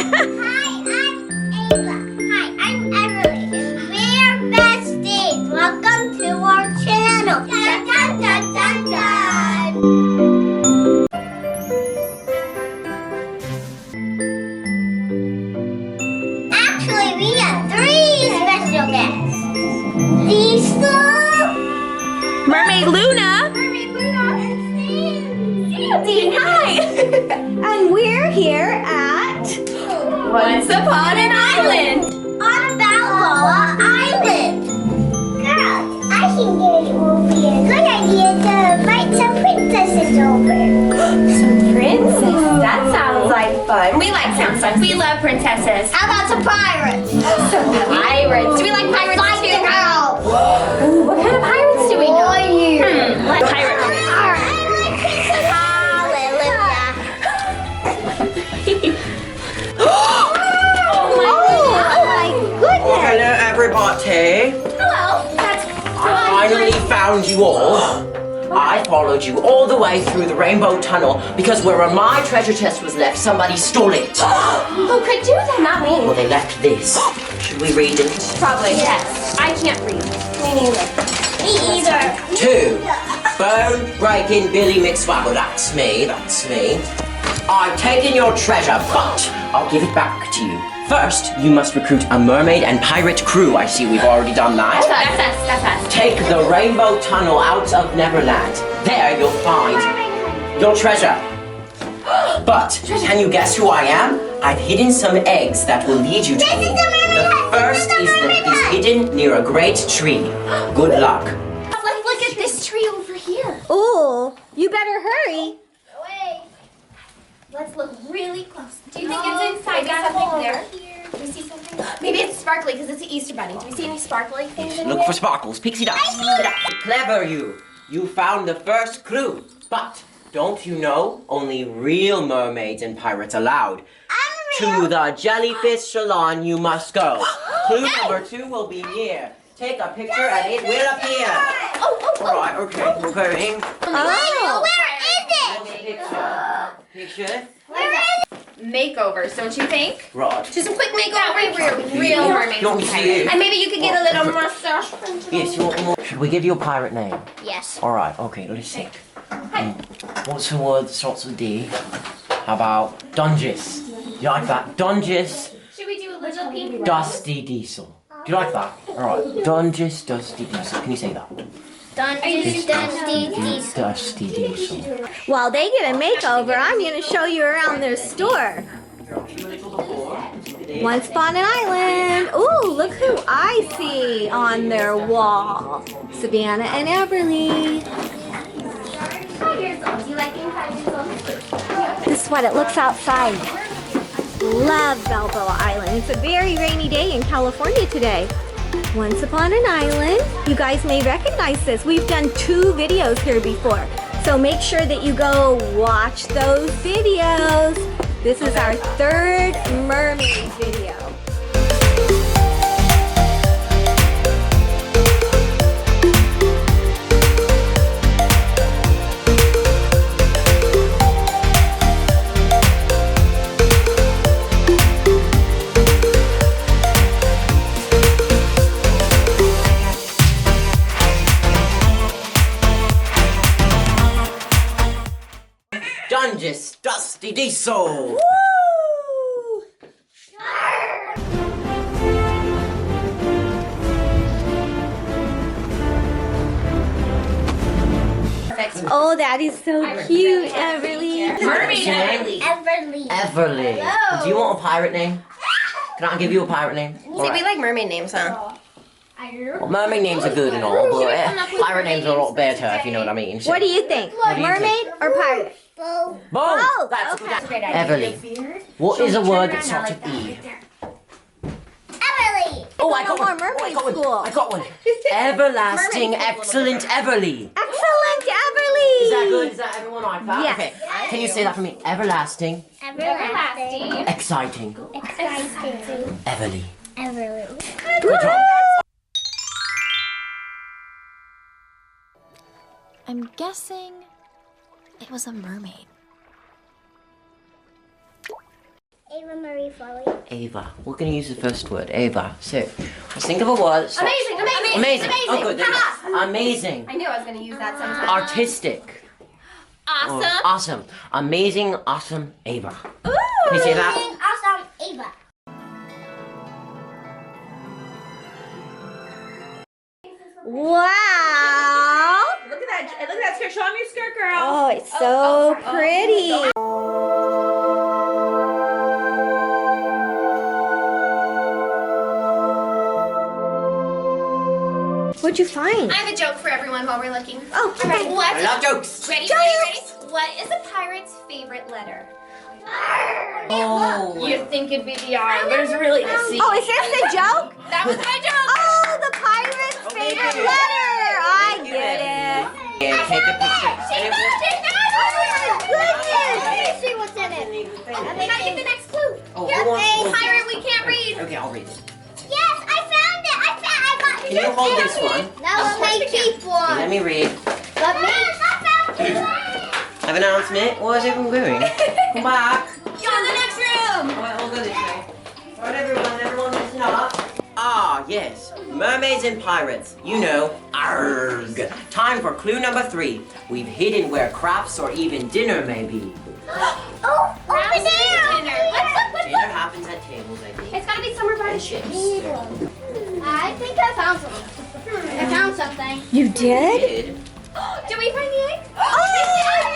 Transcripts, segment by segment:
Hi, I'm Everleigh, and we're besties. Welcome to our channel. Dun, dun, dun, dun, dun. Actually, we have 3 special guests. Diesel, Mermaid Luna. and Sandy. Hi. And we're here at Once Upon an Island. On Balboa Island. Girls, I think it will be a good idea to invite some princesses over. Some princess. That sounds like fun. We like sounds fun. We love princesses. How about some pirates? Some pirates. Do we like pirates Like too? the girls. Ooh, what kind of pirates do we know? Pirate. Hello, everybody. Hello. That's I finally found you all. I followed you all the way through the rainbow tunnel because where my treasure chest was left, somebody stole it. Who could do that? Not me. Well, they left this. Should we read it? Probably. Yes. I can't read. Me neither. Me either. 2. Bone breaking Billy McSwaggle. That's me. That's me. I've taken your treasure, but I'll give it back to you. First, you must recruit a mermaid and pirate crew. I see we've already done that. That's us. That's us. Take the rainbow tunnel out of Neverland. There you'll find your treasure. But can you guess who I am? I've hidden some eggs that will lead you to me. The first is hidden near a great tree. Good luck. Let's look at this tree over here. Oh, you better hurry. Wait. Let's look really close. Do you think it's inside? Got something there? Do we see something? Maybe it's sparkly because it's the Easter Bunny. Do we see any sparkly things in Look there? for sparkles. Pixie dust. Clever you. You found the first clue. But don't you know only real mermaids and pirates allowed? To the jellyfish salon you must go. Clue number 2 will be here. Take a picture and it will appear. Alright, okay, we're going. Oh. Where is it? Picture. Makeovers, don't you think? Right. Just a quick makeover. Real mermaids. You want me to see it? And maybe you could get a little mustache. Yes, you want more? Should we give you a pirate name? Yes. Alright, okay, let's think. What's the word that starts with D? How about Dungus? You like that? Dungus, Should we do a little pink? Dusty Diesel. Do you like that? Alright, Dungus, Dusty Diesel. Can you say that? Dusty Dusty Diesel. While they get a makeover, I'm going to show you around their store. Once Upon an Island. Ooh, look who I see on their wall. Savannah and Everleigh. This is what it looks outside. Love Balboa Island. It's a very rainy day in California today. Once Upon an Island. You guys may recognize this. We've done 2 videos here before. So make sure that you go watch those videos. This is our 3rd mermaid video. Dungus, Dusty Diesel. Oh, that is so cute, Everleigh. Mermaid Everleigh. Everleigh. Do you want a pirate name? Can I give you a pirate name? See, we like mermaid names, huh? Well, mermaid names are good and all, but pirate names are a lot better, if you know what I mean. What do you think? do you Mermaid or pirate? Both. Both! That's okay. good. Everleigh. What is a word that starts with E? Everleigh. Oh, I got more one. mermaid I got school. one. I got one. Everlasting, excellent Everleigh. Excellent, Everleigh. Is that good? Is that everyone like that? Yes. Okay. Can you say that for me? Everlasting, Everlasting. exciting, Exciting. Everleigh. Everleigh. Good job. I'm guessing it was a mermaid. Ava Marie Foley. Ava. We're gonna use the first word, Ava. So, let's think of a word. So, Amazing, amazing, amazing. amazing. Oh, good. There you go. Amazing. I knew I was going to use that sometime. Artistic. Awesome. Or awesome. Amazing, awesome, Ava. Ooh. Can you say that? Awesome Ava. Wow. Look at that skirt. Show me your skirt, girl. Oh, it's so pretty. What'd you find? I have a joke for everyone while we're looking. Oh, All right, what? I love jokes. Ready? What is a pirate's favorite letter? Oh. You think it'd be the R. There's really a C. Oh, is this the joke? That was my joke. Oh, the pirate's favorite you. letter. I Thank you. get it. And take a picture. She And found it. Goodness. Let me see what's in it. We gotta get the next clue. Oh, who wants Pirate, we can't read. Okay, I'll read it. Yes, I found it. I got it. Can you hold this one? Now let me keep Okay, one. let me read. Let me. I found it. I have an announcement. Where's everyone going? Come back. Go in the next room. Alright, I'll go this way. Alright, everyone listen up. Ah, yes. Mermaids and pirates. You know, arg. Time for clue number 3. We've hidden where crafts or even dinner may be. Oh, over there. Dinner. Dinner happens at tables, I think. It's gotta be somewhere by the And ship. ships. I think I found something. I found something. You did? Did. Did we find the egg? Oh,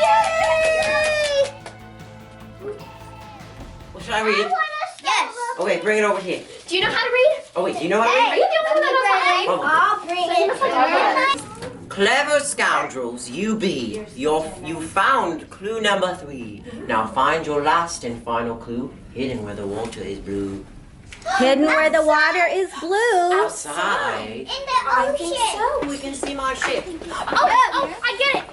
yay! Well, should I read? Yes. Okay, bring it over here. Do you know how to read? Oh wait, do you know how to Are read? you the only one that knows how to read? I'll bring it. Clever scoundrels, you be. You found clue number 3. Now find your last and final clue, hidden where the water is blue. Hidden where the water is blue. Outside. In the ocean. We can see my ship. Oh, I get it.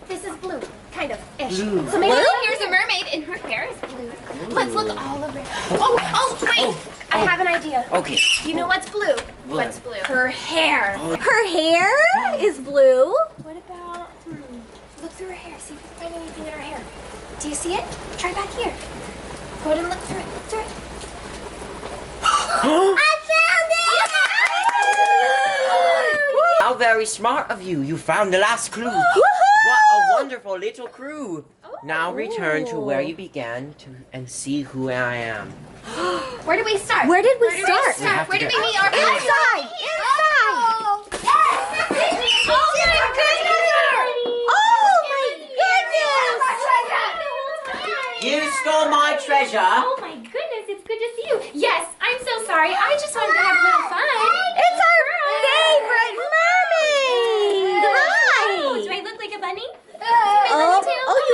This is blue, kind of ish. Blue. So maybe here's a mermaid and her hair is blue. Let's look all over. Oh, wait. I have an idea. Okay. You know what's blue? What's blue? Her hair. Her hair is blue. What about, look through her hair. See if you can find anything in her hair. Do you see it? Try back here. Go ahead and look through it. Look through it. I found it. How very smart of you. You found the last clue. What a wonderful little crew. Now return to where you began and see who I am. Where did we start? Where did we start? We have to Where did go- we meet our Inside. Oh. Oh my goodness! Oh my goodness! You stole my treasure. Oh my goodness, it's good to see you. Yes, I'm so sorry. I just wanted to have a little fun. It's our favorite mermaid. Oh, do Hi. I look like a bunny? Oh,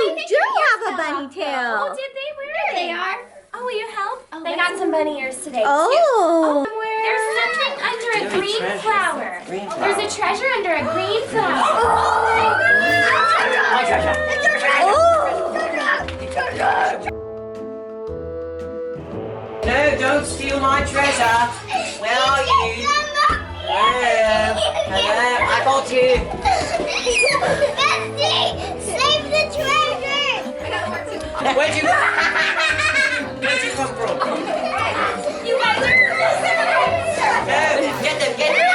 you do have a bunny tail. Oh, did they? Where are they? They are. Oh, will you help? Oh, they got some bunny ears today. Oh. There's something under a There's a green treasure. flower. Green flower. There's a treasure under a green flower. My treasure. No, don't steal my treasure. Where are you? Hello. Hello. I got you. Bestie, save the treasure. Where'd you come from? You guys are No, get them, get them.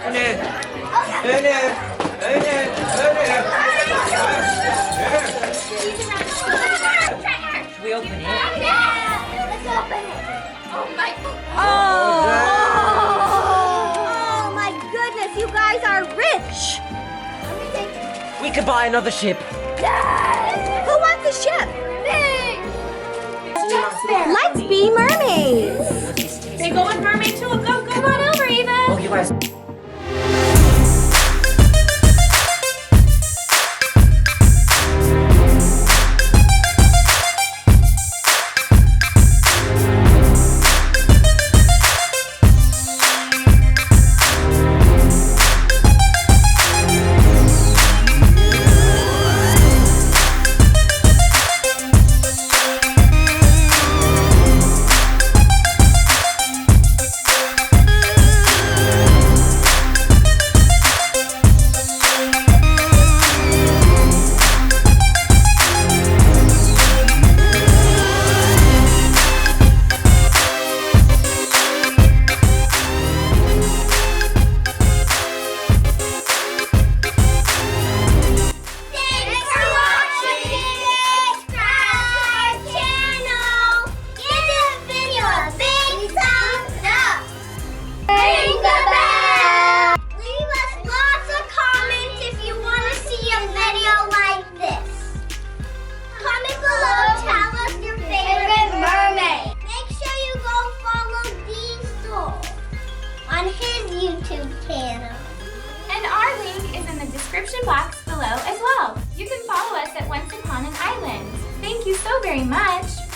Oh no. Oh no. Oh no. Oh no. Should we open it? Let's open it. Oh my. Oh my goodness, you guys are rich. We could buy another ship. Who wants a ship? There. Let's be mermaids. They go with mermaid too. Go, come on over, Ava. Oh, you guys. description box below as well. You can follow us at Once Upon an Island. Thank you so very much.